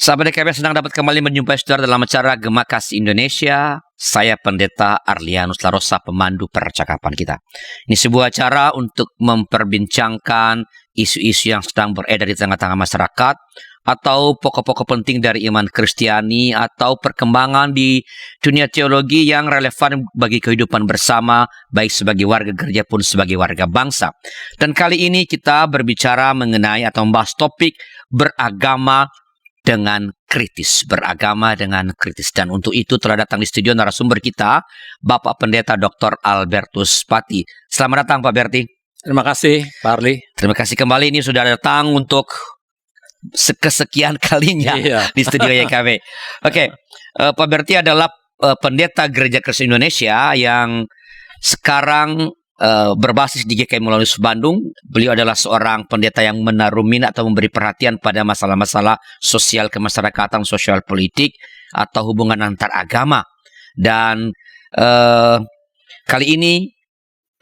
Sahabat DKP, senang dapat kembali menjumpai saudara dalam acara Gema Kasih Indonesia. Saya Pendeta Arlianus Larosa, pemandu percakapan kita. Ini sebuah acara untuk memperbincangkan isu-isu yang sedang beredar di tengah-tengah masyarakat, atau pokok-pokok penting dari iman Kristiani, atau perkembangan di dunia teologi yang relevan bagi kehidupan bersama, baik sebagai warga gereja pun sebagai warga bangsa. Dan kali ini kita berbicara mengenai atau membahas topik beragama dengan kritis, beragama dengan kritis. Dan untuk itu telah datang di studio narasumber kita, Bapak Pendeta Dr. Albertus Pati. Selamat datang Pak Berti. Terima kasih Pak Arli. Terima kasih kembali, ini sudah datang untuk kesekian kalinya di studio YKB. Oke, Pak Berti adalah pendeta Gereja Kristen Indonesia yang sekarang berbasis di GKI Mulaulus Bandung. Beliau adalah seorang pendeta yang menaruh minat atau memberi perhatian pada masalah-masalah sosial kemasyarakatan, sosial politik, atau hubungan antar agama. Dan kali ini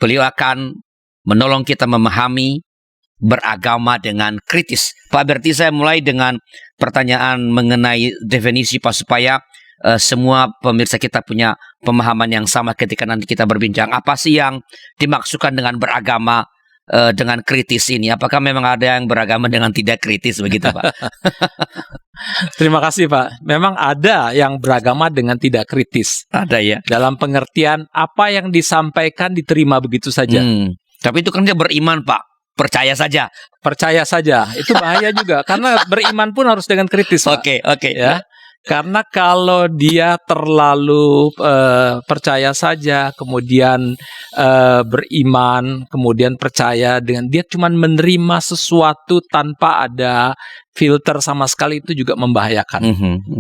beliau akan menolong kita memahami beragama dengan kritis. Pak Berti, saya mulai dengan pertanyaan mengenai definisi Pak, supaya semua pemirsa kita punya pemahaman yang sama ketika nanti kita berbincang. Apa sih yang dimaksudkan dengan beragama dengan kritis ini? Apakah memang ada yang beragama dengan tidak kritis begitu, Pak? Terima kasih Pak. Memang ada yang beragama dengan tidak kritis. Ada ya. Dalam pengertian apa yang disampaikan diterima begitu saja. Tapi itu kan dia beriman, Pak. Percaya saja. Percaya saja. Itu bahaya juga. Karena beriman pun harus dengan kritis, Pak. Oke. Ya. Karena kalau dia terlalu percaya saja, kemudian beriman, kemudian percaya dengan dia cuma menerima sesuatu tanpa ada filter sama sekali, itu juga membahayakan.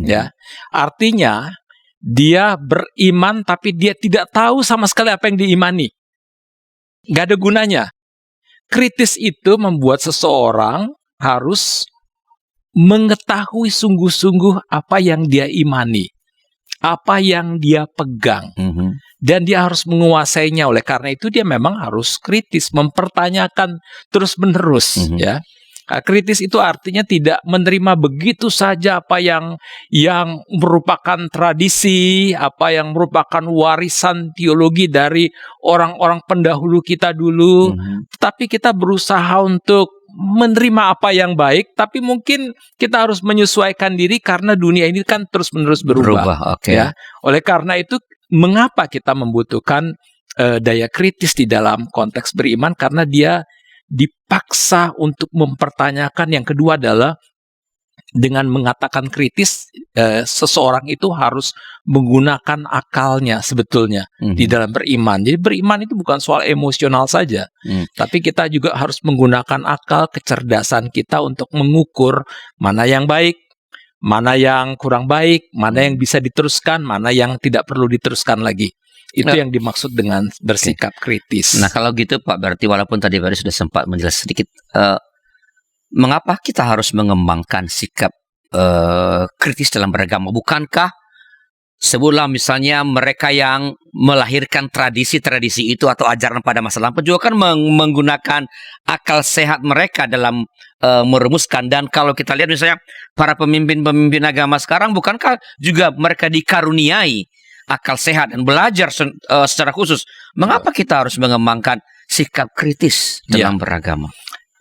Ya, artinya dia beriman tapi dia tidak tahu sama sekali apa yang diimani. Gak ada gunanya. Kritis itu membuat seseorang harus mengetahui sungguh-sungguh apa yang dia imani, apa yang dia pegang, dan dia harus menguasainya. Oleh karena itu dia memang harus kritis, mempertanyakan terus-menerus. Ya, kritis itu artinya tidak menerima begitu saja apa yang merupakan tradisi, apa yang merupakan warisan teologi dari orang-orang pendahulu kita dulu, tetapi kita berusaha untuk menerima apa yang baik, tapi mungkin kita harus menyesuaikan diri karena dunia ini kan terus-menerus berubah. Ya. Oleh karena itu, mengapa kita membutuhkan daya kritis di dalam konteks beriman? Karena dia dipaksa untuk mempertanyakan. Yang kedua adalah dengan mengatakan kritis, seseorang itu harus menggunakan akalnya sebetulnya di dalam beriman. Jadi beriman itu bukan soal emosional saja, tapi kita juga harus menggunakan akal, kecerdasan kita untuk mengukur mana yang baik, mana yang kurang baik, mana yang bisa diteruskan, mana yang tidak perlu diteruskan lagi. Itu yang dimaksud dengan bersikap kritis. Nah, kalau gitu Pak, berarti walaupun tadi Pak sudah sempat menjelaskan sedikit, mengapa kita harus mengembangkan sikap kritis dalam beragama? Bukankah sebelum misalnya mereka yang melahirkan tradisi-tradisi itu atau ajaran pada masa lampau juga kan menggunakan akal sehat mereka dalam merumuskan? Dan kalau kita lihat misalnya para pemimpin-pemimpin agama sekarang, bukankah juga mereka dikaruniai akal sehat dan belajar secara khusus? Mengapa kita harus mengembangkan sikap kritis dalam beragama?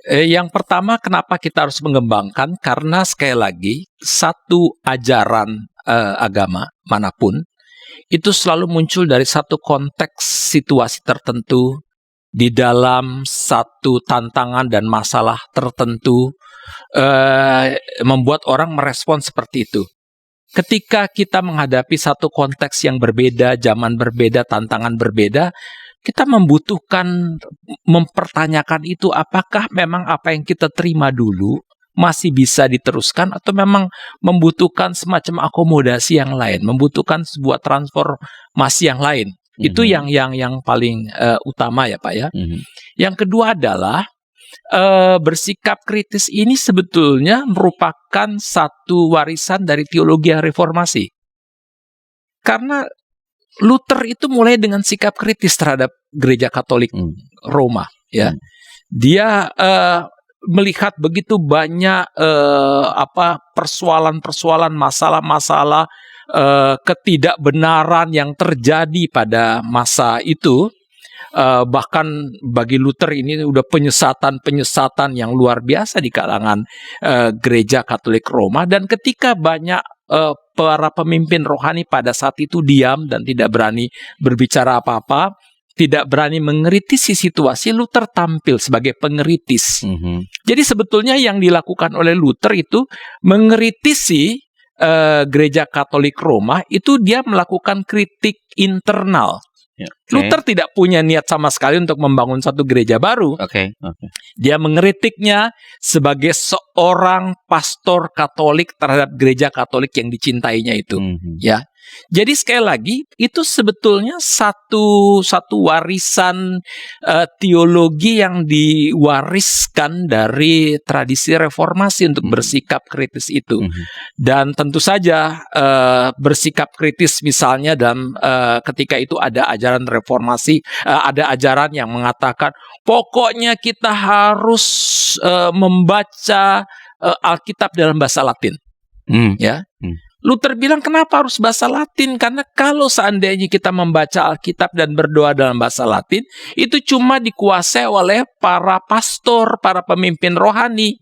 Yang pertama, kenapa kita harus mengembangkan? Karena sekali lagi, satu ajaran agama manapun itu selalu muncul dari satu konteks situasi tertentu, di dalam satu tantangan dan masalah tertentu, membuat orang merespon seperti itu. Ketika kita menghadapi satu konteks yang berbeda, zaman berbeda, tantangan berbeda, kita membutuhkan mempertanyakan itu, apakah memang apa yang kita terima dulu masih bisa diteruskan, atau memang membutuhkan semacam akomodasi yang lain, membutuhkan sebuah transformasi yang lain. Itu yang paling utama ya Pak ya. Yang kedua adalah bersikap kritis ini sebetulnya merupakan satu warisan dari teologi reformasi. Karena Luther itu mulai dengan sikap kritis terhadap gereja Katolik Roma, ya. Dia melihat begitu banyak persoalan-persoalan, masalah-masalah, ketidakbenaran yang terjadi pada masa itu. Bahkan bagi Luther ini udah penyesatan yang luar biasa di kalangan gereja Katolik Roma. Dan ketika banyak para pemimpin rohani pada saat itu diam dan tidak berani berbicara apa-apa, tidak berani mengkritisi situasi, Luther tampil sebagai pengkritis. Jadi sebetulnya yang dilakukan oleh Luther itu mengkritisi gereja Katolik Roma, itu dia melakukan kritik internal. Luther tidak punya niat sama sekali untuk membangun satu gereja baru. Dia mengkritiknya sebagai seorang pastor Katolik terhadap gereja Katolik yang dicintainya itu. Ya, jadi sekali lagi itu sebetulnya satu warisan teologi yang diwariskan dari tradisi reformasi untuk bersikap kritis itu. Dan tentu saja bersikap kritis misalnya dalam ketika itu ada ajaran reformasi, ada ajaran yang mengatakan pokoknya kita harus membaca Alkitab dalam bahasa Latin. Ya. Luther bilang kenapa harus bahasa Latin? Karena kalau seandainya kita membaca Alkitab dan berdoa dalam bahasa Latin, itu cuma dikuasai oleh para pastor, para pemimpin rohani.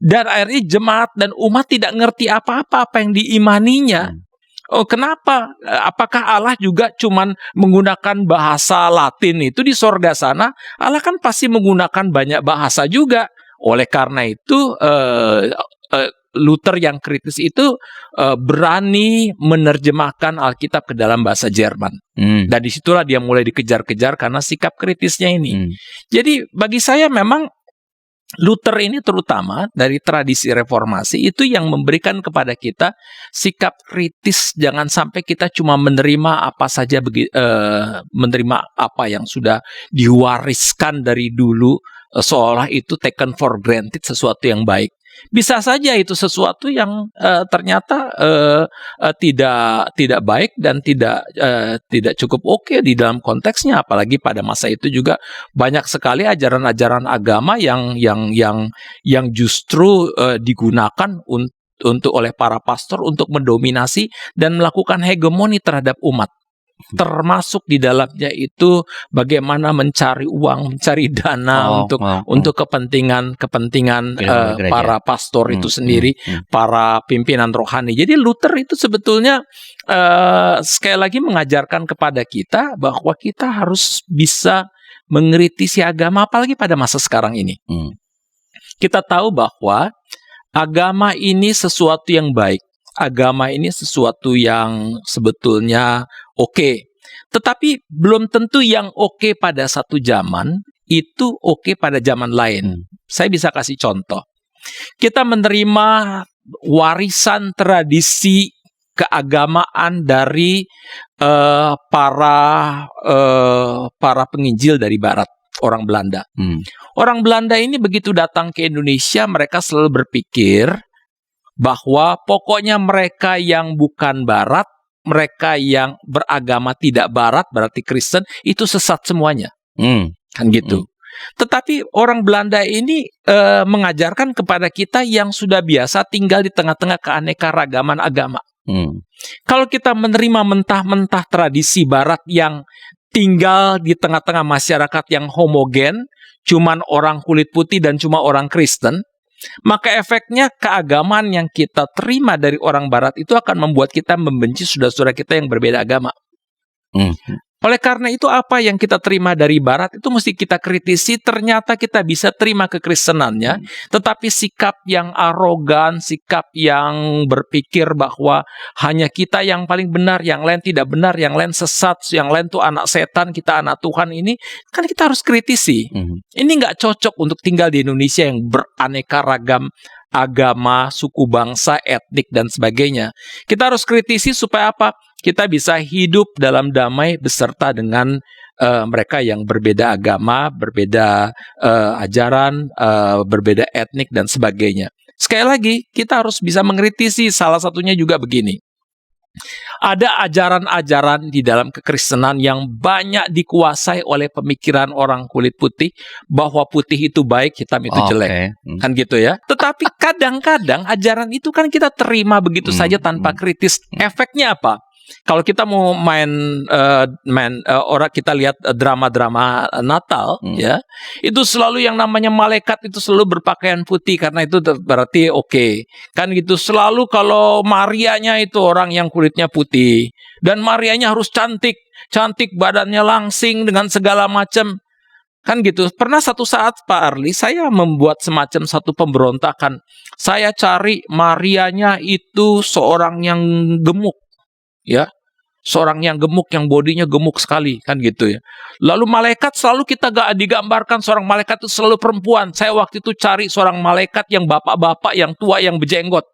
Dan akhirnya jemaat dan umat tidak ngerti apa-apa yang diimaninya. Oh, kenapa? Apakah Allah juga cuman menggunakan bahasa Latin itu di sorga sana? Allah kan pasti menggunakan banyak bahasa juga. Oleh karena itu, Luther yang kritis itu berani menerjemahkan Alkitab ke dalam bahasa Jerman. Dan disitulah dia mulai dikejar-kejar karena sikap kritisnya ini. Jadi bagi saya memang Luther ini terutama dari tradisi reformasi itu yang memberikan kepada kita sikap kritis. Jangan sampai kita cuma menerima apa saja, menerima apa yang sudah diwariskan dari dulu, seolah itu taken for granted, sesuatu yang baik. Bisa saja itu sesuatu yang ternyata tidak baik dan tidak cukup oke di dalam konteksnya. Apalagi pada masa itu juga banyak sekali ajaran-ajaran agama yang justru digunakan untuk oleh para pastor untuk mendominasi dan melakukan hegemoni terhadap umat. Termasuk di dalamnya itu bagaimana mencari uang, mencari dana untuk kepentingan para pastor itu sendiri, para pimpinan rohani. Jadi Luther itu sebetulnya sekali lagi mengajarkan kepada kita bahwa kita harus bisa mengkritisi agama, apalagi pada masa sekarang ini. Kita tahu bahwa agama ini sesuatu yang baik. Agama ini sesuatu yang sebetulnya oke. Tetapi belum tentu yang oke pada satu zaman itu oke pada zaman lain. Saya bisa kasih contoh. Kita menerima warisan tradisi keagamaan dari para penginjil dari barat, orang Belanda. Orang Belanda ini begitu datang ke Indonesia, mereka selalu berpikir bahwa pokoknya mereka yang bukan barat, mereka yang beragama tidak barat, berarti Kristen, itu sesat semuanya. Kan gitu. Tetapi orang Belanda ini mengajarkan kepada kita yang sudah biasa tinggal di tengah-tengah keanekaragaman agama. Kalau kita menerima mentah-mentah tradisi barat yang tinggal di tengah-tengah masyarakat yang homogen, cuman orang kulit putih dan cuma orang Kristen, maka efeknya keagamaan yang kita terima dari orang barat itu akan membuat kita membenci saudara-saudara kita yang berbeda agama. Oleh karena itu apa yang kita terima dari barat itu mesti kita kritisi. Ternyata kita bisa terima kekristenannya, tetapi sikap yang arogan, sikap yang berpikir bahwa hanya kita yang paling benar, yang lain tidak benar, yang lain sesat, yang lain tuh anak setan, kita anak Tuhan, ini kan kita harus kritisi. Ini nggak cocok untuk tinggal di Indonesia yang beraneka ragam agama, suku bangsa, etnik, dan sebagainya. Kita harus kritisi supaya apa? Kita bisa hidup dalam damai beserta dengan mereka yang berbeda agama, berbeda ajaran, berbeda etnik, dan sebagainya. Sekali lagi, kita harus bisa mengkritisi. Salah satunya juga begini. Ada ajaran-ajaran di dalam kekristenan yang banyak dikuasai oleh pemikiran orang kulit putih, bahwa putih itu baik, hitam itu jelek. Kan gitu ya. Tetapi kadang-kadang ajaran itu kan kita terima begitu saja tanpa kritis. Efeknya apa? Kalau kita mau orang kita lihat drama-drama Natal, ya, itu selalu yang namanya malaikat itu selalu berpakaian putih, karena itu berarti oke. Kan gitu. Selalu kalau Marianya itu orang yang kulitnya putih, dan Marianya harus cantik, badannya langsing dengan segala macam. Kan gitu. Pernah satu saat Pak Arli, saya membuat semacam satu pemberontakan. Saya cari Marianya itu seorang yang gemuk. Ya, seorang yang gemuk, yang bodinya gemuk sekali, kan gitu ya. Lalu malaikat selalu kita gak digambarkan seorang malaikat itu selalu perempuan. Saya waktu itu cari seorang malaikat yang bapak-bapak, yang tua, yang berjenggot,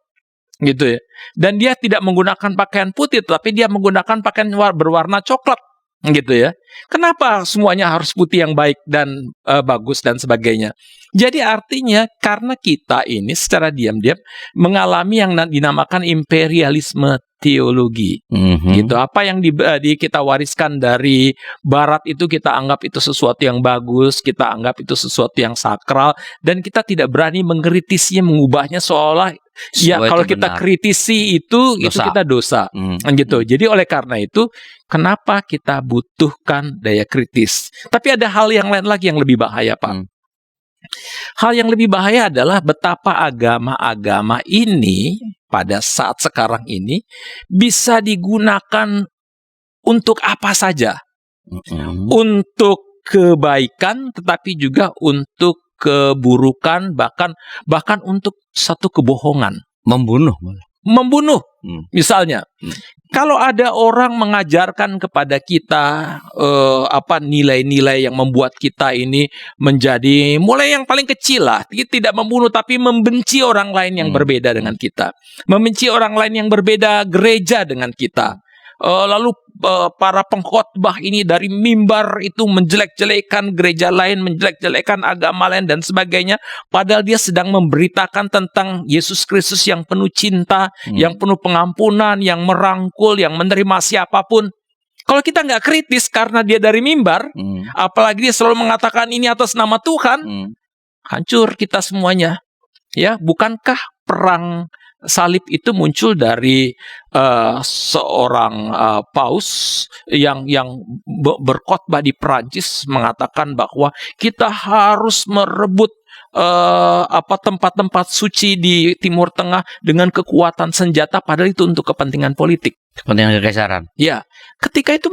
gitu ya. Dan dia tidak menggunakan pakaian putih, tapi dia menggunakan pakaian berwarna coklat, gitu ya. Kenapa semuanya harus putih yang baik dan bagus dan sebagainya? Jadi artinya karena kita ini secara diam-diam mengalami yang dinamakan imperialisme teologi, gitu. Apa yang kita wariskan dari Barat itu kita anggap itu sesuatu yang bagus, kita anggap itu sesuatu yang sakral, dan kita tidak berani mengkritisnya, mengubahnya seolah ya kalau kita kritisi itu kita dosa, gitu. Jadi oleh karena itu, kenapa kita butuhkan daya kritis? Tapi ada hal yang lain lagi yang lebih bahaya, Pak. Hal yang lebih bahaya adalah betapa agama-agama ini pada saat sekarang ini bisa digunakan untuk apa saja. Untuk kebaikan, tetapi juga untuk keburukan, bahkan untuk satu kebohongan. Membunuh. Misalnya, kalau ada orang mengajarkan kepada kita nilai-nilai yang membuat kita ini menjadi mulai yang paling kecil lah, tidak membunuh tapi membenci orang lain yang berbeda dengan kita, membenci orang lain yang berbeda gereja dengan kita. Lalu para pengkhotbah ini dari mimbar itu menjelek-jelekan gereja lain, menjelek-jelekan agama lain dan sebagainya, padahal dia sedang memberitakan tentang Yesus Kristus yang penuh cinta, yang penuh pengampunan, yang merangkul, yang menerima siapapun. Kalau kita nggak kritis karena dia dari mimbar, apalagi dia selalu mengatakan ini atas nama Tuhan, hancur kita semuanya. Ya, bukankah perang salib itu muncul dari seorang paus yang berkhotbah di Perancis mengatakan bahwa kita harus merebut tempat-tempat suci di Timur Tengah dengan kekuatan senjata, padahal itu untuk kepentingan politik, kepentingan kekaisaran. Ya, ketika itu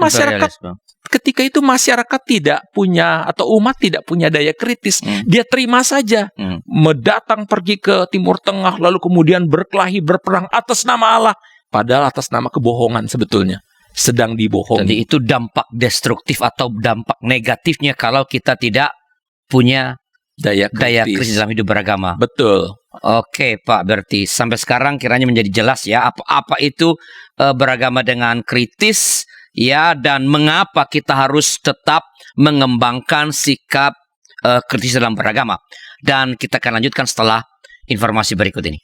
masyarakat tidak punya, atau umat tidak punya daya kritis, dia terima saja, mendatang pergi ke Timur Tengah, lalu kemudian berkelahi, berperang atas nama Allah, padahal atas nama kebohongan sebetulnya sedang dibohongi. Jadi itu dampak destruktif atau dampak negatifnya kalau kita tidak punya daya kritis dalam hidup beragama. Betul. Oke, Pak, berarti sampai sekarang kiranya menjadi jelas ya apa itu beragama dengan kritis, ya, dan mengapa kita harus tetap mengembangkan sikap kritis dalam beragama. Dan kita akan lanjutkan setelah informasi berikut ini.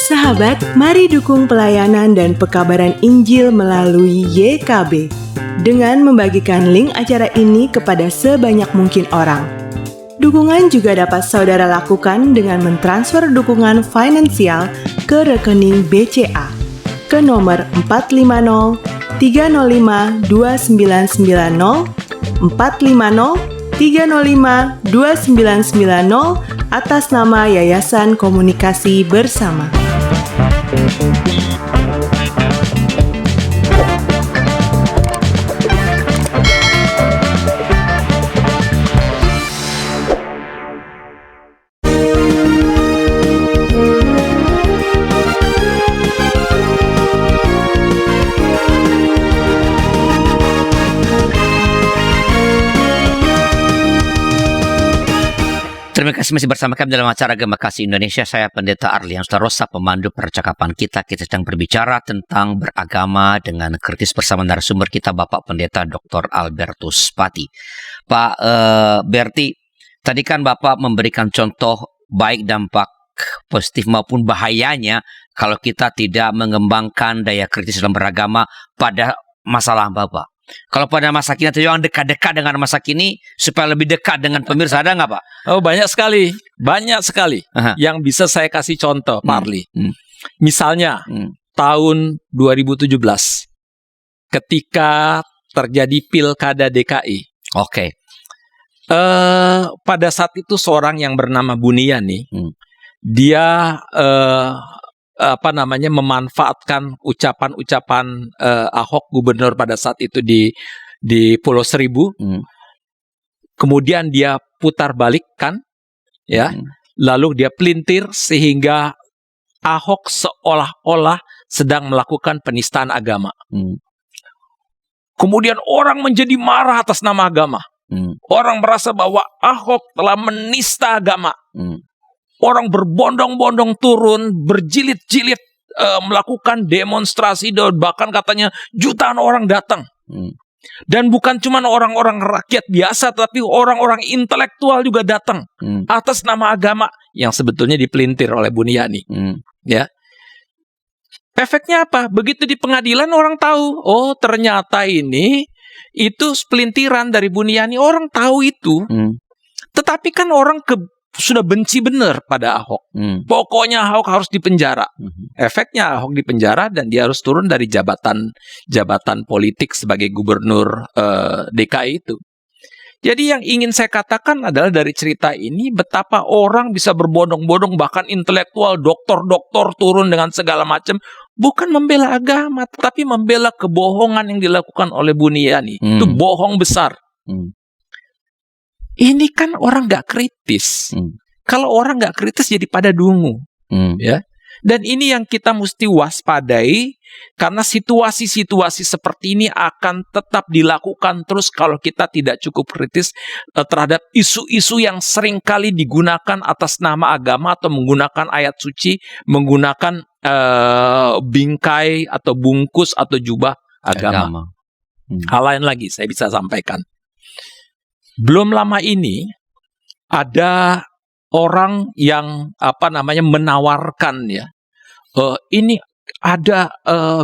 Sahabat, mari dukung pelayanan dan pekabaran Injil melalui YKB dengan membagikan link acara ini kepada sebanyak mungkin orang. Dukungan juga dapat saudara lakukan dengan mentransfer dukungan finansial ke rekening BCA ke nomor 450 305 2990 450 305 2990 atas nama Yayasan Komunikasi Bersama. kasih masih bersama kami dalam acara Gema Kasih Indonesia. Saya Pendeta Arlian Starosa, pemandu percakapan kita. Kita sedang berbicara tentang beragama dengan kritis bersama narasumber kita, Bapak Pendeta Dr. Albertus Pati. Pak Berti, tadi kan Bapak memberikan contoh baik dampak positif maupun bahayanya kalau kita tidak mengembangkan daya kritis dalam beragama pada masalah Bapak. Kalau pada masa kini atau yang dekat-dekat dengan masa kini supaya lebih dekat dengan pemirsa, ada nggak Pak? Oh, banyak sekali yang bisa saya kasih contoh, Pak Arli. Misalnya tahun 2017 ketika terjadi Pilkada DKI. Oke. Pada saat itu seorang yang bernama Buniani, dia memanfaatkan ucapan-ucapan Ahok gubernur pada saat itu di Pulau Seribu. Kemudian dia putar balikkan, ya, lalu dia pelintir sehingga Ahok seolah-olah sedang melakukan penistaan agama. Kemudian orang menjadi marah atas nama agama. Orang merasa bahwa Ahok telah menista agama. Orang berbondong-bondong turun, berjilid-jilid melakukan demonstrasi, bahkan katanya jutaan orang datang. Dan bukan cuma orang-orang rakyat biasa, tapi orang-orang intelektual juga datang atas nama agama yang sebetulnya dipelintir oleh Buniani. Ya. Efeknya apa? Begitu di pengadilan orang tahu, oh ternyata itu pelintiran dari Buniani. Orang tahu itu. Tetapi kan orang sudah benci benar pada Ahok. Pokoknya Ahok harus dipenjara. Efeknya Ahok dipenjara dan dia harus turun dari jabatan politik sebagai gubernur DKI itu. Jadi yang ingin saya katakan adalah dari cerita ini betapa orang bisa berbondong-bondong, bahkan intelektual, doktor-doktor turun dengan segala macam, bukan membela agama, tetapi membela kebohongan yang dilakukan oleh Buniani. Itu bohong besar. Ini kan orang nggak kritis. Kalau orang nggak kritis jadi pada dungu, ya. Dan ini yang kita mesti waspadai karena situasi-situasi seperti ini akan tetap dilakukan terus kalau kita tidak cukup kritis terhadap isu-isu yang seringkali digunakan atas nama agama atau menggunakan ayat suci, menggunakan bingkai atau bungkus atau jubah agama. Hal lain lagi saya bisa sampaikan. Belum lama ini ada orang yang menawarkan, ya, ini ada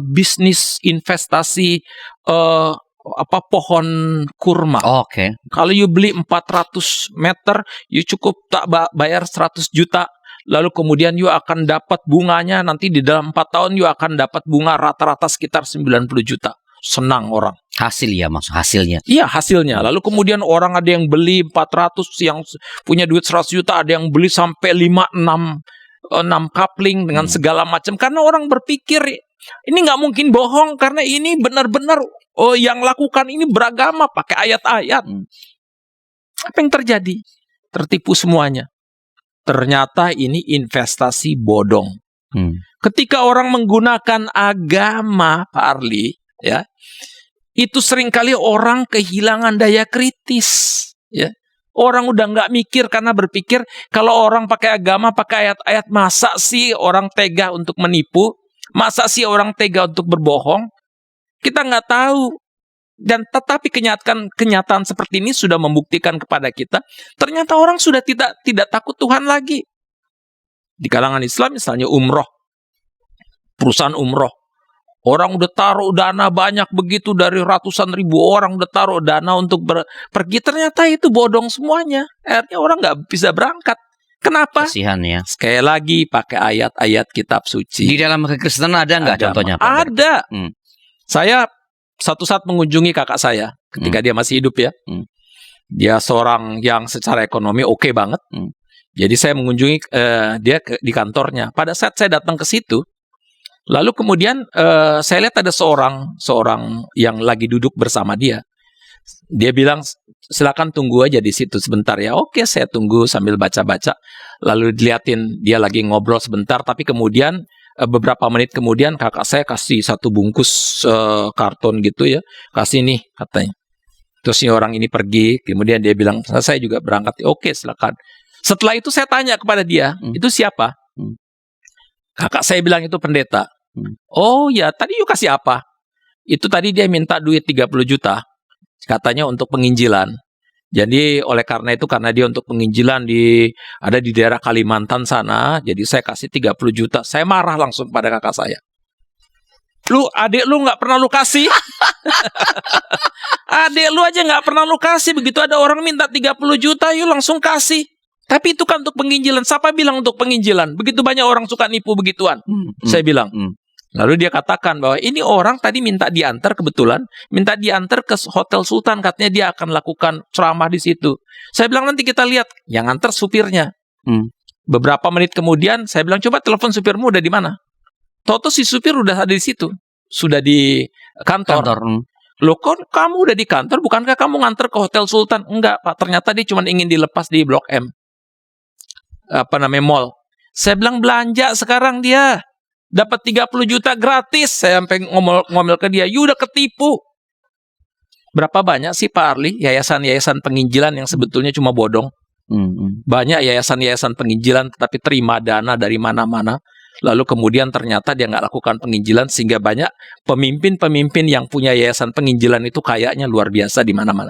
bisnis investasi pohon kurma. Oke. Kalau you beli 400 meter, you cukup tak bayar 100 juta. Lalu kemudian you akan dapat bunganya nanti di dalam 4 tahun you akan dapat bunga rata-rata sekitar 90 juta. Senang orang. Hasilnya. Iya, hasilnya. Lalu kemudian orang ada yang beli 400, yang punya duit 100 juta, ada yang beli sampai 5-6 kapling dengan segala macam. Karena orang berpikir ini nggak mungkin bohong karena ini benar-benar yang lakukan ini beragama pakai ayat-ayat. Apa yang terjadi? Tertipu semuanya. Ternyata ini investasi bodong. Ketika orang menggunakan agama, Pak Arli, ya, itu seringkali orang kehilangan daya kritis, ya. Orang udah nggak mikir karena berpikir kalau orang pakai agama, pakai ayat-ayat, masa sih orang tega untuk menipu? Masa sih orang tega untuk berbohong? Kita nggak tahu. Dan tetapi kenyataan seperti ini sudah membuktikan kepada kita, ternyata orang sudah tidak takut Tuhan lagi. Di kalangan Islam misalnya umroh, perusahaan umroh. Orang udah taruh dana banyak begitu, dari ratusan ribu orang udah taruh dana untuk pergi. Ternyata itu bodong semuanya. Akhirnya orang nggak bisa berangkat. Kenapa? Kasihan, ya. Sekali lagi pakai ayat-ayat kitab suci. Di dalam kekristenan ada nggak contohnya? Ada. Saya satu saat mengunjungi kakak saya ketika dia masih hidup, ya. Dia seorang yang secara ekonomi oke banget. Jadi saya mengunjungi dia di kantornya. Pada saat saya datang ke situ, lalu kemudian saya lihat ada seorang yang lagi duduk bersama dia. Dia bilang, silakan tunggu aja di situ sebentar, ya. Oke, saya tunggu sambil baca-baca. Lalu dilihatin dia lagi ngobrol sebentar, tapi kemudian beberapa menit kemudian kakak saya kasih satu bungkus karton gitu, ya. Kasih nih, katanya. Terus si orang ini pergi, kemudian dia bilang, saya juga berangkat. Oke, silakan. Setelah itu saya tanya kepada dia, itu siapa? Kakak saya bilang itu pendeta. Oh ya, tadi you kasih apa? Itu tadi dia minta duit 30 juta. Katanya untuk penginjilan. Jadi oleh karena itu, karena dia untuk penginjilan ada di daerah Kalimantan sana, jadi saya kasih 30 juta. Saya marah langsung pada kakak saya. Adik lu nggak pernah lu kasih. Adik lu aja nggak pernah lu kasih. Begitu ada orang minta 30 juta, you langsung kasih. Tapi itu kan untuk penginjilan. Siapa bilang untuk penginjilan? Begitu banyak orang suka nipu begituan. Saya bilang. Lalu dia katakan bahwa ini orang tadi minta diantar, kebetulan minta diantar ke Hotel Sultan, katanya dia akan lakukan ceramah di situ. Saya bilang nanti kita lihat, yang antar supirnya. Beberapa menit kemudian saya bilang coba telepon supirmu udah di mana? Toto si supir udah ada di situ, sudah di kantor. Loh kok kamu udah di kantor? Bukankah kamu nganter ke Hotel Sultan? Enggak Pak, ternyata dia cuma ingin dilepas di Blok M, mall. Saya bilang belanja sekarang dia. Dapat 30 juta gratis. Saya sampai ngomel ke dia, you udah ketipu. Berapa banyak sih Pak Arli yayasan-yayasan penginjilan yang sebetulnya cuma bodong? Banyak yayasan-yayasan penginjilan tetapi terima dana dari mana-mana. Lalu kemudian ternyata dia nggak lakukan penginjilan, sehingga banyak pemimpin-pemimpin yang punya yayasan penginjilan itu kayaknya luar biasa di mana-mana.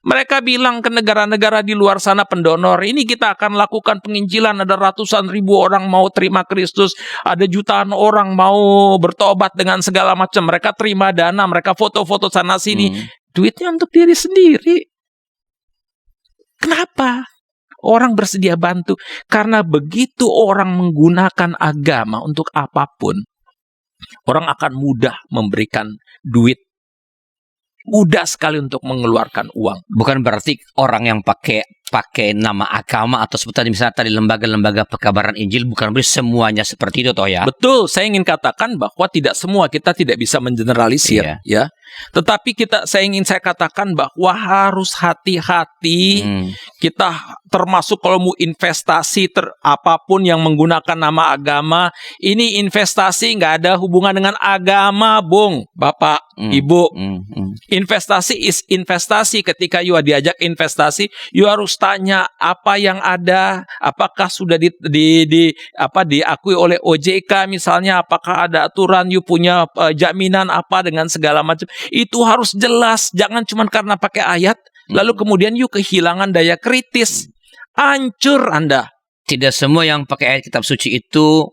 Mereka bilang ke negara-negara di luar sana pendonor, ini kita akan lakukan penginjilan, ada ratusan ribu orang mau terima Kristus, ada jutaan orang mau bertobat dengan segala macam. Mereka terima dana, mereka foto-foto sana sini, duitnya untuk diri sendiri. Kenapa? Orang bersedia bantu karena begitu orang menggunakan agama untuk apapun, orang akan mudah memberikan duit, mudah sekali untuk mengeluarkan uang. Bukan berarti orang yang pakai nama agama atau seperti misalnya tadi lembaga-lembaga pekabaran Injil, bukan berarti semuanya seperti itu toh ya. Betul, saya ingin katakan bahwa tidak semua, kita tidak bisa mengeneralisir, ya. Tetapi saya ingin katakan bahwa harus hati-hati. Kita termasuk kalau mau investasi apapun yang menggunakan nama agama, ini investasi nggak ada hubungan dengan agama, Bung, Bapak, Ibu. Investasi is investasi. Ketika you diajak investasi, you harus tanya apa yang ada, apakah sudah diakui oleh OJK misalnya, apakah ada aturan, you punya jaminan apa dengan segala macam. Itu harus jelas, jangan cuma karena pakai ayat lalu kemudian you kehilangan daya kritis. Hancur Anda. Tidak semua yang pakai ayat kitab suci itu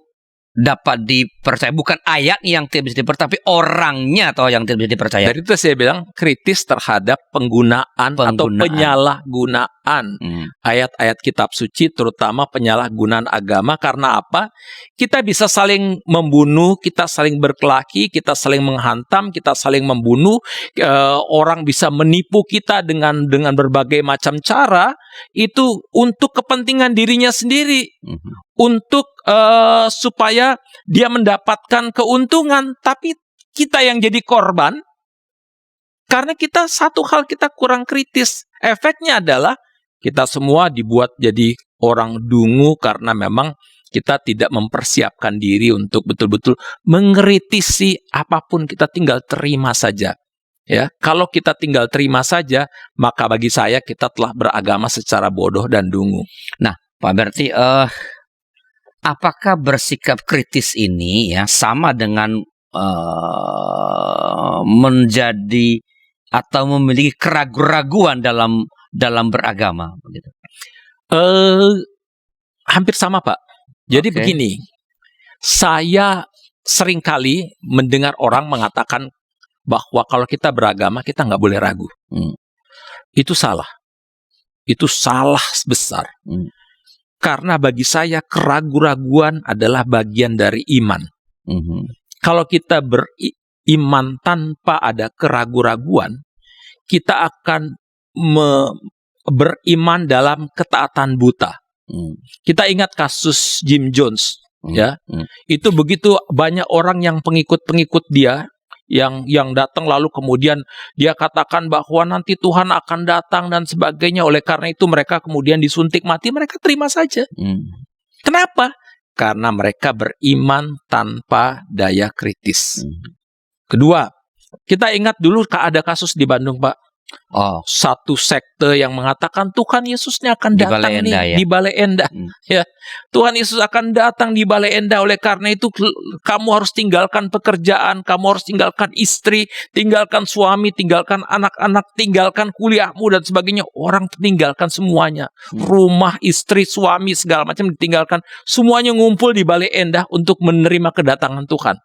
dapat dipercaya. Bukan ayat yang tidak bisa dipercaya, tapi orangnya atau yang tidak bisa dipercaya. Dari itu saya bilang kritis terhadap penggunaan atau penyalahgunaan ayat-ayat kitab suci, terutama penyalahgunaan agama. Karena apa? Kita bisa saling membunuh, kita saling berkelahi, kita saling menghantam, kita saling membunuh. Orang bisa menipu kita dengan berbagai macam cara. Itu untuk kepentingan dirinya sendiri. Untuk supaya dia mendapatkan keuntungan, tapi kita yang jadi korban karena kita satu hal kita kurang kritis. Efeknya adalah kita semua dibuat jadi orang dungu karena memang kita tidak mempersiapkan diri untuk betul-betul mengkritisi apapun. Kita tinggal terima saja. Ya, kalau kita tinggal terima saja, maka bagi saya kita telah beragama secara bodoh dan dungu. Nah, Pak Berti, apakah bersikap kritis ini ya sama dengan menjadi atau memiliki keraguan-raguan dalam beragama begitu? Hampir sama, Pak. Jadi begini, saya seringkali mendengar orang mengatakan bahwa kalau kita beragama kita nggak boleh ragu. Itu salah. Itu salah besar. Karena bagi saya keraguan-raguan adalah bagian dari iman. Kalau kita beriman tanpa ada keraguan-raguan, kita akan beriman dalam ketaatan buta. Kita ingat kasus Jim Jones, ya. Itu begitu banyak orang yang pengikut-pengikut dia yang datang, lalu kemudian dia katakan bahwa nanti Tuhan akan datang dan sebagainya. Oleh karena itu mereka kemudian disuntik mati, mereka terima saja. Kenapa? Karena mereka beriman tanpa daya kritis. Kedua, kita ingat dulu ada kasus di Bandung, Pak. Satu sekte yang mengatakan Tuhan Yesusnya akan datang Balai Endah, ya? di Balai Endah. Ya, Tuhan Yesus akan datang di Balai Endah. Oleh karena itu kamu harus tinggalkan pekerjaan, kamu harus tinggalkan istri, tinggalkan suami, tinggalkan anak-anak, tinggalkan kuliahmu dan sebagainya. Orang tinggalkan semuanya, rumah, istri, suami, segala macam ditinggalkan. Semuanya ngumpul di Balai Endah untuk menerima kedatangan Tuhan.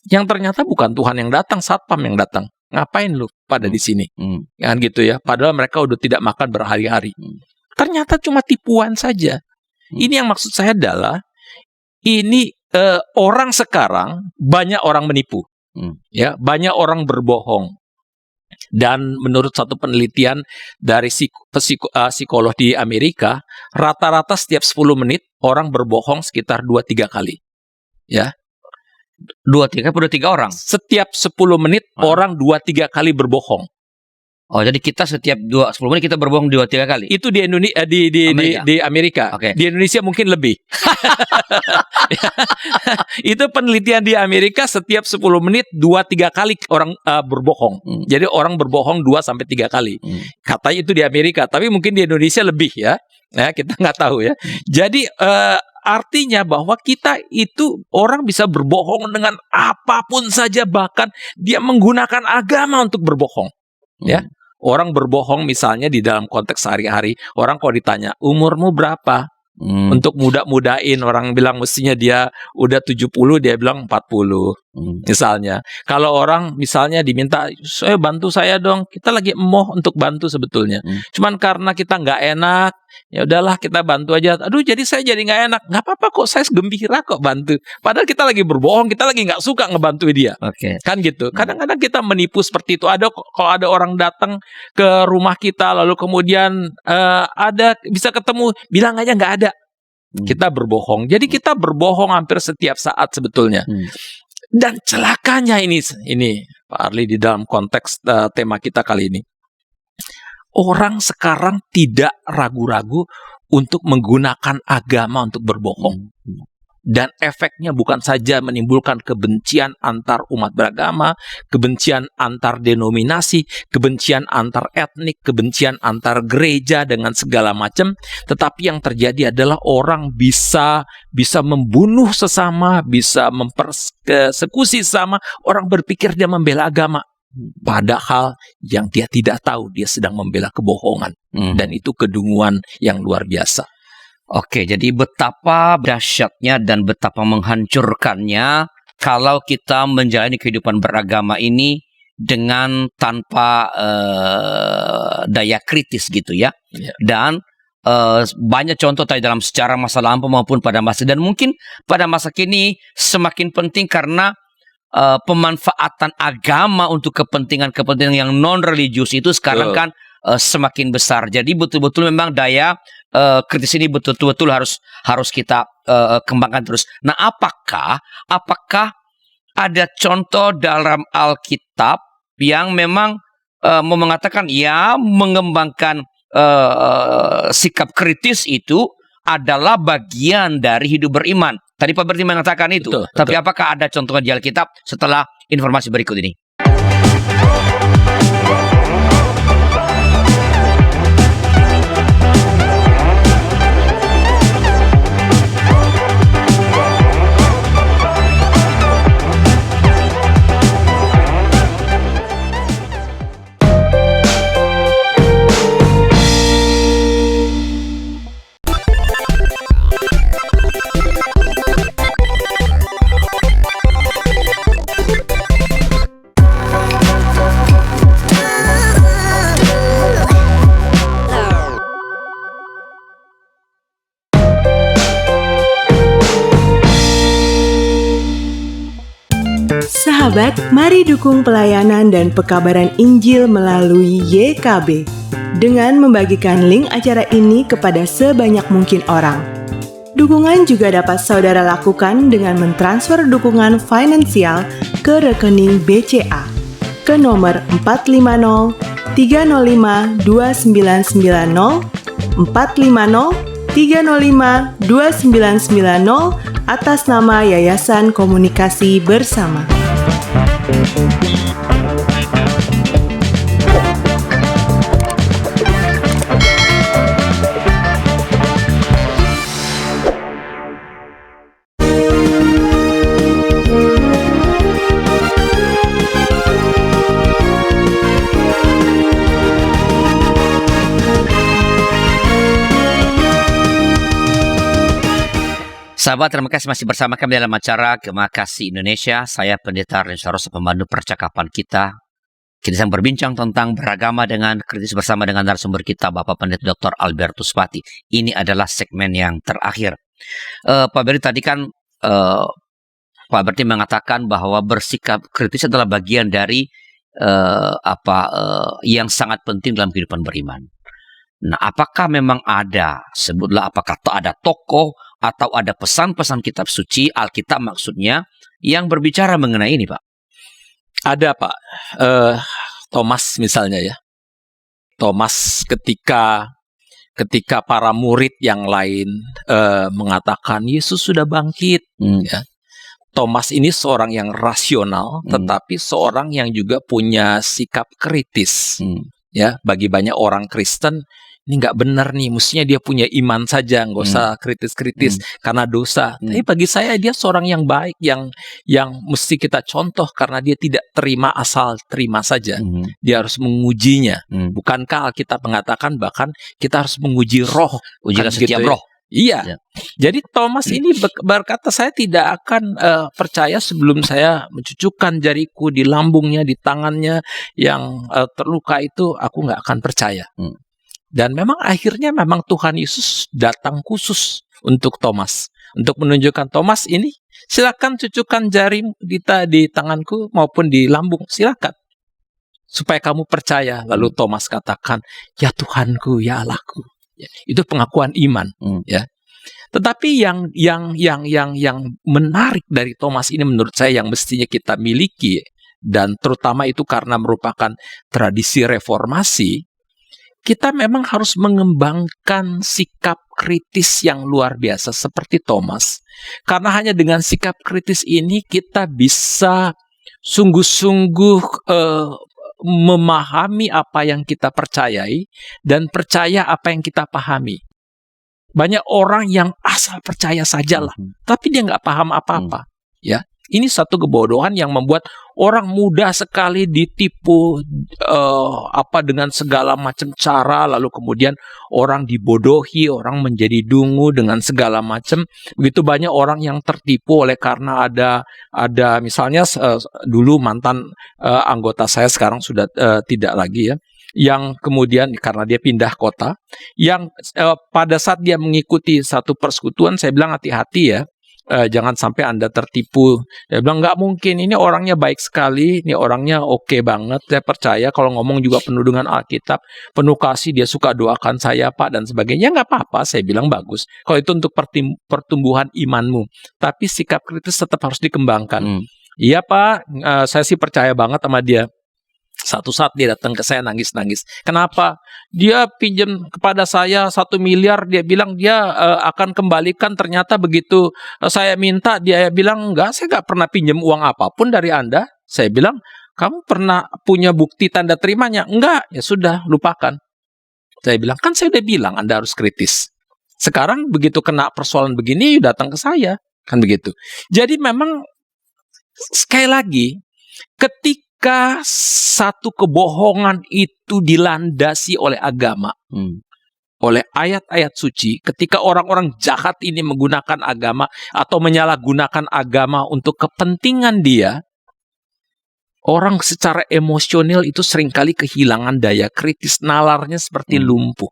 Yang ternyata bukan Tuhan yang datang, satpam yang datang. Ngapain lu pada di sini? Kan gitu ya. Padahal mereka udah tidak makan berhari-hari. Ternyata cuma tipuan saja. Ini yang maksud saya adalah ini orang sekarang banyak orang menipu. Ya, banyak orang berbohong. Dan menurut satu penelitian dari psikolog di Amerika, rata-rata setiap 10 menit orang berbohong sekitar 2-3 kali. Ya. 2-3 udah 3 orang. Setiap 10 menit orang 2-3 kali berbohong. Jadi kita setiap 10 menit kita berbohong 2-3 kali. Itu di Indonesia, di Amerika. Okay. Di Indonesia mungkin lebih. Itu penelitian di Amerika, setiap 10 menit 2-3 kali orang berbohong. Jadi orang berbohong 2-3 kali. Katanya itu di Amerika, tapi mungkin di Indonesia lebih ya. Ya, kita nggak tahu ya. Jadi artinya bahwa kita itu orang bisa berbohong dengan apapun saja, bahkan dia menggunakan agama untuk berbohong. Ya, orang berbohong misalnya di dalam konteks sehari-hari. Orang kalau ditanya umurmu berapa, untuk muda-mudain, orang bilang mestinya dia udah 70, dia bilang 40. Misalnya, kalau orang misalnya diminta, bantu saya dong, kita lagi emoh untuk bantu sebetulnya. Cuman karena kita nggak enak, ya udahlah kita bantu aja. Aduh, jadi saya jadi nggak enak. Nggak apa-apa kok, saya gembira kok bantu. Padahal kita lagi berbohong, kita lagi nggak suka ngebantu dia. Kan gitu. Kadang-kadang kita menipu seperti itu. Kalau ada orang datang ke rumah kita, lalu kemudian bisa ketemu, bilang aja nggak ada. Kita berbohong. Jadi kita berbohong hampir setiap saat sebetulnya. Dan celakanya ini Pak Arli, di dalam konteks tema kita kali ini, orang sekarang tidak ragu-ragu untuk menggunakan agama untuk berbohong. Dan efeknya bukan saja menimbulkan kebencian antar umat beragama, kebencian antar denominasi, kebencian antar etnik, kebencian antar gereja dengan segala macam, tetapi yang terjadi adalah orang bisa membunuh sesama, bisa mempersekusi sesama. Orang berpikir dia membela agama, padahal yang dia tidak tahu dia sedang membela kebohongan. Dan itu kedunguan yang luar biasa. Oke, jadi betapa dahsyatnya dan betapa menghancurkannya kalau kita menjalani kehidupan beragama ini dengan tanpa daya kritis gitu ya. Dan banyak contoh tadi dalam sejarah masa lampau maupun pada masa, dan mungkin pada masa kini semakin penting karena pemanfaatan agama untuk kepentingan-kepentingan yang non-religius itu sekarang kan semakin besar. Jadi betul-betul memang daya kritis ini betul-betul harus kita kembangkan terus. Nah, apakah ada contoh dalam Alkitab yang memang mau mengatakan ya mengembangkan sikap kritis itu adalah bagian dari hidup beriman? Tadi Pak Berti mengatakan itu. Betul. Tapi apakah ada contohnya di Alkitab setelah informasi berikut ini? Sahabat, mari dukung pelayanan dan pekabaran Injil melalui YKB dengan membagikan link acara ini kepada sebanyak mungkin orang. Dukungan juga dapat saudara lakukan dengan mentransfer dukungan finansial ke rekening BCA ke nomor 450 305 2990 450 305 2990 atas nama Yayasan Komunikasi Bersama. Sahabat, terima kasih masih bersama kami dalam acara Gema Kasih Indonesia. Saya Pendeta Rensa Rosa, pemandu percakapan kita. Kita sedang berbincang tentang beragama dengan kritis bersama dengan narasumber kita, Bapak Pendeta Dr. Albertus Pati. Ini adalah segmen yang terakhir. Pak Berti tadi kan Pak Berti mengatakan bahwa bersikap kritis adalah bagian dari yang sangat penting dalam kehidupan beriman. Nah, apakah memang ada, sebutlah apakah ada tokoh atau ada pesan-pesan kitab suci, Alkitab maksudnya, yang berbicara mengenai ini, Pak? Ada, Pak. Thomas misalnya ya. Thomas ketika para murid yang lain mengatakan Yesus sudah bangkit, ya. Thomas ini seorang yang rasional, tetapi seorang yang juga punya sikap kritis. Ya, bagi banyak orang Kristen ini nggak benar nih, mestinya dia punya iman saja, nggak usah kritis-kritis karena dosa. Tapi bagi saya dia seorang yang baik, yang mesti kita contoh karena dia tidak terima asal terima saja. Dia harus mengujinya. Bukankah Alkitab mengatakan bahkan kita harus menguji roh, ujilah setiap roh. Iya. Ya. Jadi Thomas ini berkata, saya tidak akan percaya sebelum saya mencucukkan jariku di lambungnya, di tangannya yang terluka itu, aku nggak akan percaya. Dan memang akhirnya memang Tuhan Yesus datang khusus untuk Thomas, untuk menunjukkan, Thomas ini silakan cucukkan jari di tanganku maupun di lambung, silakan, supaya kamu percaya. Lalu Thomas katakan, ya Tuhanku, ya Allahku. Ya, itu pengakuan iman, ya. Tetapi yang menarik dari Thomas ini menurut saya yang mestinya kita miliki, dan terutama itu karena merupakan tradisi reformasi, kita memang harus mengembangkan sikap kritis yang luar biasa seperti Thomas. Karena hanya dengan sikap kritis ini kita bisa sungguh-sungguh memahami apa yang kita percayai dan percaya apa yang kita pahami. Banyak orang yang asal percaya sajalah, tapi dia nggak paham apa-apa. Ya, ini satu kebodohan yang membuat orang mudah sekali ditipu dengan segala macam cara, lalu kemudian orang dibodohi, orang menjadi dungu dengan segala macam. Begitu banyak orang yang tertipu oleh karena ada misalnya dulu mantan anggota saya, sekarang sudah tidak lagi ya, yang kemudian karena dia pindah kota, yang pada saat dia mengikuti satu persekutuan, saya bilang hati-hati ya, jangan sampai Anda tertipu. Dia bilang nggak mungkin, ini orangnya baik sekali, ini orangnya oke banget, saya percaya kalau ngomong juga penuh dengan Alkitab, penuh kasih, dia suka doakan saya Pak dan sebagainya. Nggak apa-apa, saya bilang bagus. Kalau itu untuk pertumbuhan imanmu, tapi sikap kritis tetap harus dikembangkan. Iya Pak, saya sih percaya banget sama dia. Satu saat dia datang ke saya nangis-nangis. Kenapa? Dia pinjam kepada saya 1 miliar. Dia bilang dia akan kembalikan. Ternyata begitu saya minta, dia bilang enggak, saya nggak pernah pinjam uang apapun dari Anda. Saya bilang, kamu pernah punya bukti tanda terimanya? Enggak. Ya sudah, lupakan. Saya bilang, kan saya udah bilang Anda harus kritis. Sekarang begitu kena persoalan begini, datang ke saya. Kan begitu. Jadi memang sekali lagi, ketika satu kebohongan itu dilandasi oleh agama, oleh ayat-ayat suci, ketika orang-orang jahat ini menggunakan agama atau menyalahgunakan agama untuk kepentingan dia, orang secara emosional itu seringkali kehilangan daya kritis, nalarnya seperti lumpuh.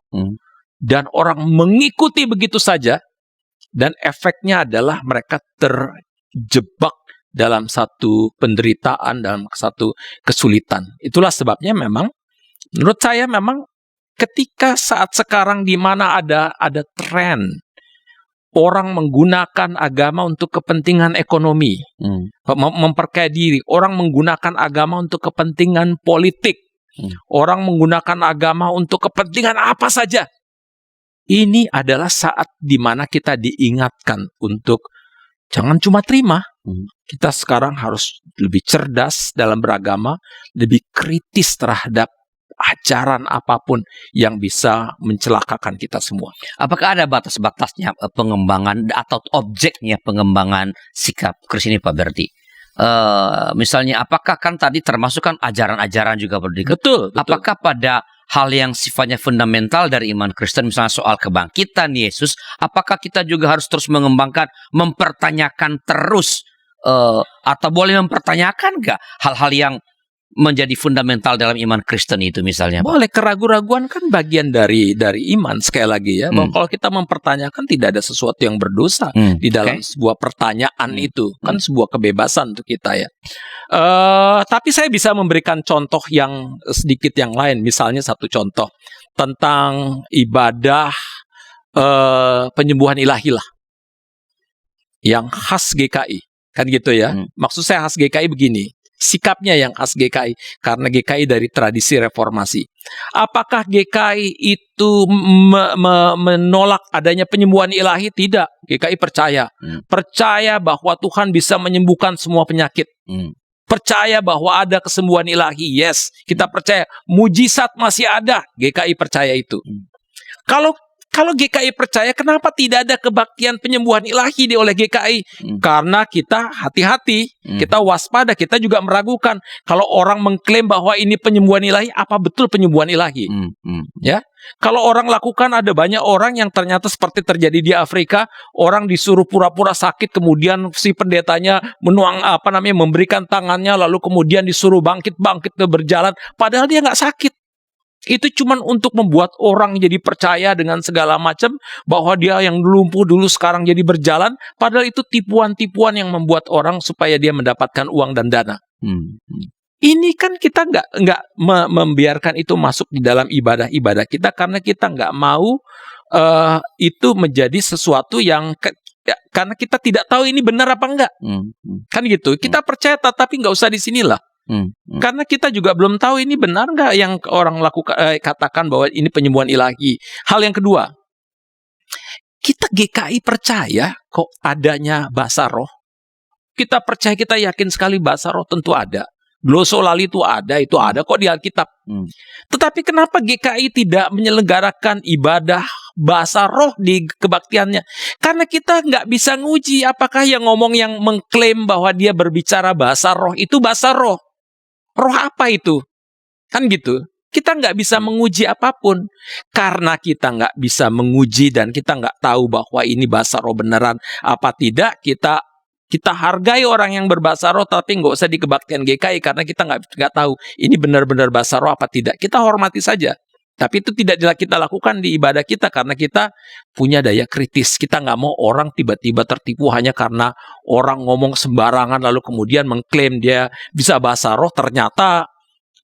Dan orang mengikuti begitu saja, dan efeknya adalah mereka terjebak dalam satu penderitaan, dalam satu kesulitan. Itulah sebabnya memang, menurut saya memang ketika saat sekarang di mana ada tren orang menggunakan agama untuk kepentingan ekonomi, memperkaya diri, orang menggunakan agama untuk kepentingan politik, orang menggunakan agama untuk kepentingan apa saja. Ini adalah saat di mana kita diingatkan untuk jangan cuma terima. Kita sekarang harus lebih cerdas dalam beragama, lebih kritis terhadap ajaran apapun yang bisa mencelakakan kita semua. Apakah ada batas-batasnya pengembangan atau objeknya pengembangan sikap Kristen ini, Pak Berti? Misalnya, apakah kan tadi termasuk kan ajaran-ajaran juga berdiri? Betul. Apakah pada hal yang sifatnya fundamental dari iman Kristen, misalnya soal kebangkitan Yesus, apakah kita juga harus terus mengembangkan, mempertanyakan terus, atau boleh mempertanyakan nggak hal-hal yang menjadi fundamental dalam iman Kristen itu misalnya, Pak? Boleh, keraguan-raguan kan bagian dari iman, sekali lagi ya. Bahwa kalau kita mempertanyakan tidak ada sesuatu yang berdosa di dalam sebuah pertanyaan itu. Kan sebuah kebebasan untuk kita ya. Tapi saya bisa memberikan contoh yang sedikit yang lain. Misalnya satu contoh tentang ibadah penyembuhan ilahi lah. Yang khas GKI. Kan gitu ya. Maksud saya khas GKI begini. Sikapnya yang khas GKI, karena GKI dari tradisi reformasi. Apakah GKI itu menolak adanya penyembuhan ilahi? Tidak. GKI percaya bahwa Tuhan bisa menyembuhkan semua penyakit. Percaya bahwa ada kesembuhan ilahi. Yes, kita percaya. Mujizat masih ada. GKI percaya itu. Kalau GKI percaya, kenapa tidak ada kebaktian penyembuhan ilahi oleh GKI? Karena kita hati-hati, kita waspada, kita juga meragukan. Kalau orang mengklaim bahwa ini penyembuhan ilahi, apa betul penyembuhan ilahi? Ya, kalau orang lakukan, ada banyak orang yang ternyata seperti terjadi di Afrika, orang disuruh pura-pura sakit, kemudian si pendetanya memberikan tangannya, lalu kemudian disuruh bangkit berjalan, padahal dia nggak sakit. Itu cuman untuk membuat orang jadi percaya dengan segala macam bahwa dia yang lumpuh dulu sekarang jadi berjalan, padahal itu tipuan-tipuan yang membuat orang supaya dia mendapatkan uang dan dana. Ini kan kita nggak membiarkan itu masuk di dalam ibadah-ibadah kita, karena kita nggak mau itu menjadi sesuatu yang karena kita tidak tahu ini benar apa enggak. Kan gitu. Kita percaya tapi nggak usah di sinilah. Karena kita juga belum tahu ini benar nggak yang orang lakukan, katakan bahwa ini penyembuhan ilahi. Hal yang kedua, kita GKI percaya kok adanya bahasa roh. Kita percaya, kita yakin sekali bahasa roh tentu ada. Glosolali itu ada kok di Alkitab. Tetapi kenapa GKI tidak menyelenggarakan ibadah bahasa roh di kebaktiannya? Karena kita nggak bisa nguji apakah yang mengklaim bahwa dia berbicara bahasa roh itu bahasa roh. Roh apa itu? Kan gitu. Kita nggak bisa menguji apapun. Karena kita nggak bisa menguji dan kita nggak tahu bahwa ini bahasa roh beneran apa tidak, kita hargai orang yang berbahasa roh, tapi nggak usah di kebaktian GKI karena kita nggak tahu ini benar-benar bahasa roh apa tidak. Kita hormati saja. Tapi itu tidak kita lakukan di ibadah kita karena kita punya daya kritis. Kita nggak mau orang tiba-tiba tertipu hanya karena orang ngomong sembarangan lalu kemudian mengklaim dia bisa bahasa roh, ternyata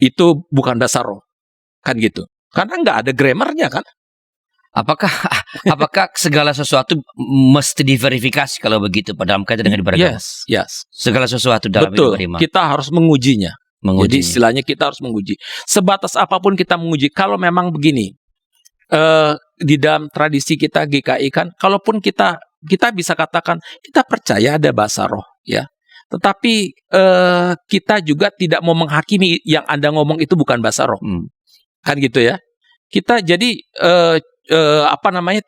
itu bukan bahasa roh. Kan gitu. Karena nggak ada grammarnya kan. Apakah segala sesuatu mesti diverifikasi kalau begitu dalam kaitan dengan ibadah? Yes. Segala sesuatu dalam betul, ibadah. Kita harus mengujinya. Jadi istilahnya kita harus menguji. Sebatas apapun kita menguji. Kalau memang begini, di dalam tradisi kita GKI kan, kalaupun kita bisa katakan kita percaya ada bahasa roh, ya. Tetapi kita juga tidak mau menghakimi yang Anda ngomong itu bukan bahasa roh, kan gitu ya. Kita jadi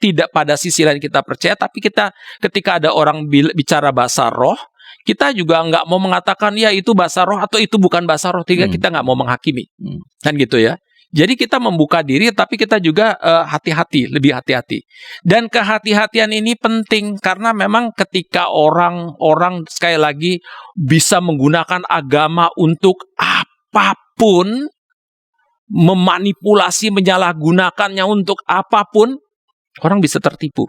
tidak pada sisi lain kita percaya, tapi kita ketika ada orang bicara bahasa roh, kita juga nggak mau mengatakan ya itu bahasa roh atau itu bukan bahasa roh. Kita nggak mau menghakimi, kan gitu ya. Jadi kita membuka diri, tapi kita juga lebih hati-hati. Dan kehati-hatian ini penting karena memang ketika orang sekali lagi bisa menggunakan agama untuk apapun, memanipulasi, menyalahgunakannya untuk apapun, orang bisa tertipu.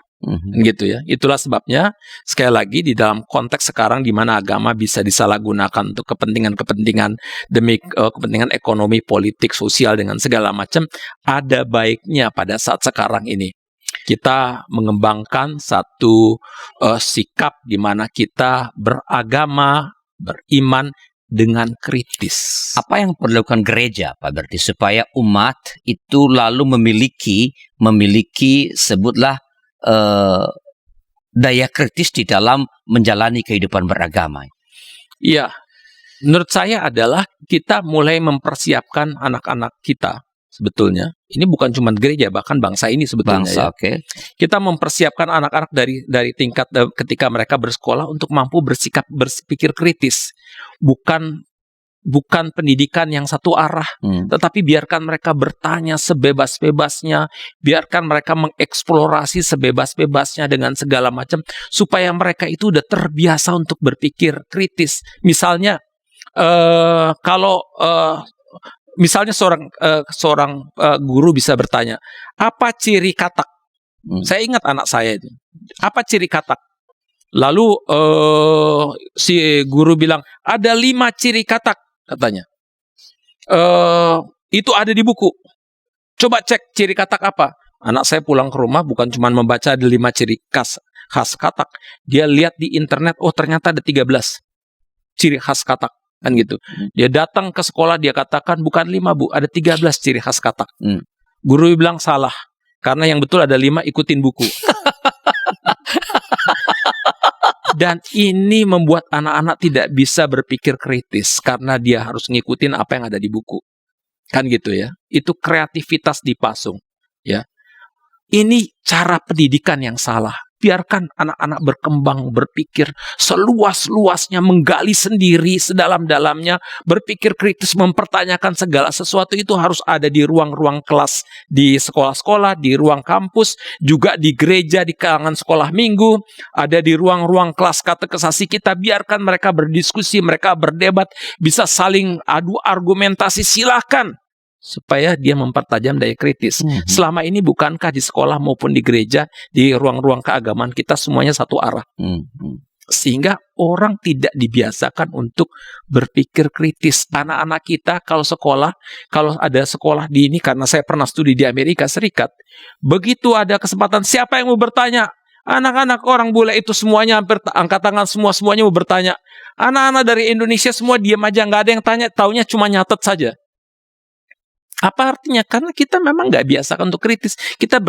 Gitu ya. Itulah sebabnya sekali lagi di dalam konteks sekarang di mana agama bisa disalahgunakan untuk kepentingan-kepentingan demi kepentingan ekonomi, politik, sosial dengan segala macam, ada baiknya pada saat sekarang ini kita mengembangkan satu sikap di mana kita beragama, beriman dengan kritis. Apa yang perlu dilakukan gereja, Pak, berarti supaya umat itu lalu memiliki sebutlah daya kritis di dalam menjalani kehidupan beragama? Iya, menurut saya adalah kita mulai mempersiapkan anak-anak kita sebetulnya. Ini bukan cuma gereja, bahkan bangsa ini sebetulnya. Okay. Kita mempersiapkan anak-anak dari tingkat ketika mereka bersekolah untuk mampu berpikir kritis, bukan bukan pendidikan yang satu arah, tetapi biarkan mereka bertanya sebebas-bebasnya, biarkan mereka mengeksplorasi sebebas-bebasnya dengan segala macam, supaya mereka itu udah terbiasa untuk berpikir kritis. Misalnya, kalau misalnya seorang guru bisa bertanya, apa ciri katak? Saya ingat anak saya itu, apa ciri katak? Lalu si guru bilang, ada 5 ciri katak, katanya. Itu ada di buku. Coba cek ciri katak apa. Anak saya pulang ke rumah bukan cuma membaca ada 5 ciri khas katak. Dia lihat di internet, oh ternyata ada 13 ciri khas katak. Kan gitu. Dia datang ke sekolah, dia katakan bukan 5 bu, ada 13 ciri khas katak. Guru bilang salah. Karena yang betul ada 5, ikutin buku. Dan ini membuat anak-anak tidak bisa berpikir kritis karena dia harus ngikutin apa yang ada di buku. Kan gitu ya. Itu kreativitas dipasung, ya. Ini cara pendidikan yang salah. Biarkan anak-anak berkembang, berpikir seluas-luasnya, menggali sendiri sedalam-dalamnya, berpikir kritis, mempertanyakan segala sesuatu. Itu harus ada di ruang-ruang kelas, di sekolah-sekolah, di ruang kampus, juga di gereja, di kalangan sekolah minggu, ada di ruang-ruang kelas katekesasi kita. Biarkan mereka berdiskusi, mereka berdebat, bisa saling adu argumentasi, silakan. Supaya dia mempertajam daya kritis. Selama ini bukankah di sekolah maupun di gereja, di ruang-ruang keagamaan kita semuanya satu arah. Sehingga orang tidak dibiasakan untuk berpikir kritis. Anak-anak kita kalau sekolah, kalau ada sekolah di ini, karena saya pernah studi di Amerika Serikat, begitu ada kesempatan, siapa yang mau bertanya? Anak-anak orang bule itu semuanya hampir angkat tangan, semuanya mau bertanya. Anak-anak dari Indonesia semua diam aja, nggak ada yang tanya, taunya cuma nyatet saja. Apa artinya? Karena kita memang nggak biasa untuk kritis. Kita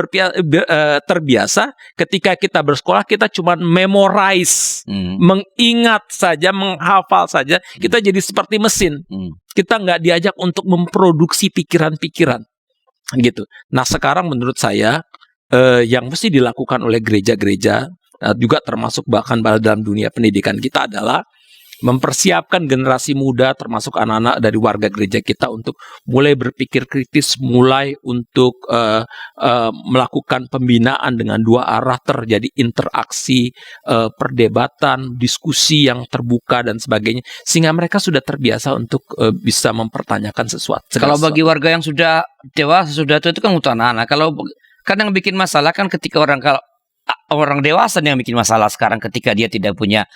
terbiasa ketika kita bersekolah, kita cuma memorize, mengingat saja, menghafal saja. Kita jadi seperti mesin. Kita nggak diajak untuk memproduksi pikiran-pikiran. Gitu. Nah sekarang menurut saya, yang mesti dilakukan oleh gereja-gereja, juga termasuk bahkan dalam dunia pendidikan kita adalah mempersiapkan generasi muda termasuk anak-anak dari warga gereja kita untuk mulai berpikir kritis, mulai untuk melakukan pembinaan dengan 2 arah, terjadi interaksi, perdebatan, diskusi yang terbuka dan sebagainya, sehingga mereka sudah terbiasa untuk bisa mempertanyakan sesuatu. Kalau bagi warga yang sudah dewasa, sudah tua, itu kan untuk anak-anak. Kalau kadang bikin masalah kan ketika orang dewasa yang bikin masalah sekarang ketika dia tidak punya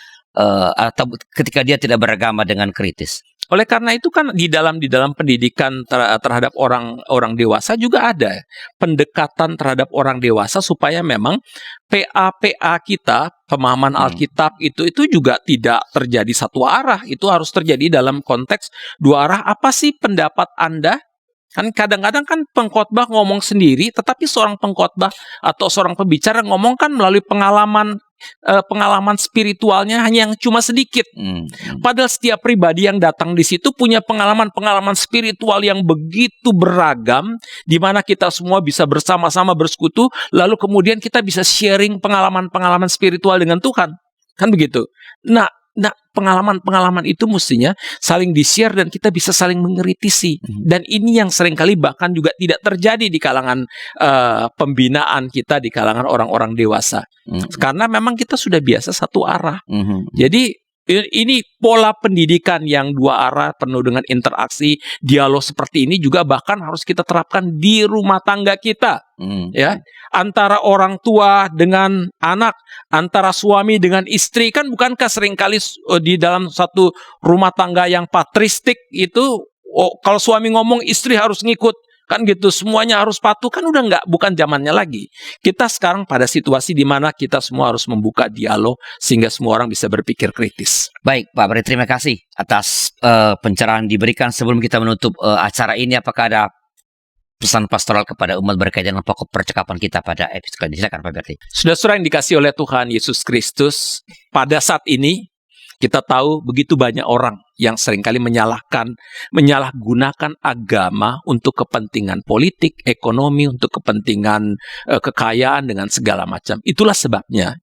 atau ketika dia tidak beragama dengan kritis. Oleh karena itu kan di dalam pendidikan terhadap orang dewasa juga ada pendekatan terhadap orang dewasa supaya memang PA kita, pemahaman Alkitab itu juga tidak terjadi satu arah. Itu harus terjadi dalam konteks 2 arah. Apa sih pendapat Anda? Kan kadang-kadang kan pengkhotbah ngomong sendiri, tetapi seorang pengkhotbah atau seorang pembicara ngomong kan melalui pengalaman spiritualnya hanya yang cuma sedikit. Padahal setiap pribadi yang datang di situ punya pengalaman spiritual yang begitu beragam, di mana kita semua bisa bersama-sama bersekutu, lalu kemudian kita bisa sharing pengalaman spiritual dengan Tuhan. Kan begitu. Nah, pengalaman itu mestinya saling di-share dan kita bisa saling mengkritisi. Dan ini yang seringkali bahkan juga tidak terjadi di kalangan pembinaan kita, di kalangan orang-orang dewasa. Karena memang kita sudah biasa satu arah. Jadi ini pola pendidikan yang 2 arah penuh dengan interaksi, dialog seperti ini juga bahkan harus kita terapkan di rumah tangga kita. Ya, antara orang tua dengan anak, antara suami dengan istri, kan bukankah seringkali di dalam satu rumah tangga yang patristik itu, kalau suami ngomong istri harus ngikut, kan gitu, semuanya harus patuh, kan udah bukan zamannya lagi. Kita sekarang pada situasi di mana kita semua harus membuka dialog sehingga semua orang bisa berpikir kritis. Baik, Pak Beri, terima kasih atas pencerahan diberikan. Sebelum kita menutup acara ini, apakah ada pesan pastoral kepada umat berkaitan dengan pokok percakapan kita pada episode ini? Silakan Pak Berti. Saudara-saudara yang dikasihi oleh Tuhan Yesus Kristus, pada saat ini kita tahu begitu banyak orang yang seringkali menyalahgunakan agama untuk kepentingan politik, ekonomi, untuk kepentingan kekayaan dengan segala macam. Itulah sebabnya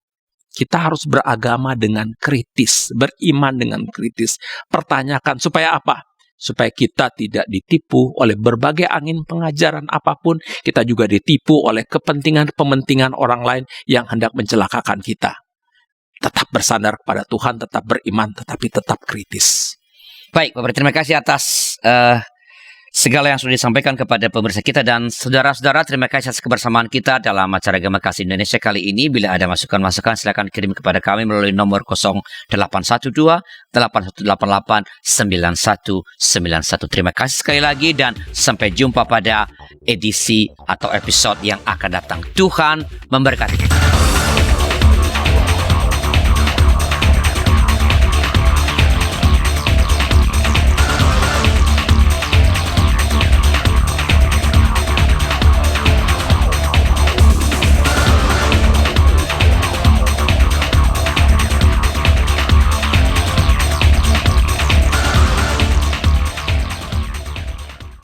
kita harus beragama dengan kritis, beriman dengan kritis. Pertanyakan supaya apa? supaya kita tidak ditipu oleh berbagai angin pengajaran apapun. Kita juga ditipu oleh kepentingan-kepentingan orang lain yang hendak mencelakakan kita. Tetap bersandar kepada Tuhan, tetap beriman, tetapi tetap kritis. Baik, Bapak, terima kasih atas segala yang sudah disampaikan kepada pemirsa kita dan saudara-saudara. Terima kasih atas kebersamaan kita dalam acara Gema Kasih Indonesia kali ini. Bila ada masukan-masukan, silakan kirim kepada kami melalui nomor 0812-8188-9191. Terima kasih sekali lagi dan sampai jumpa pada edisi atau episode yang akan datang. Tuhan memberkati kita.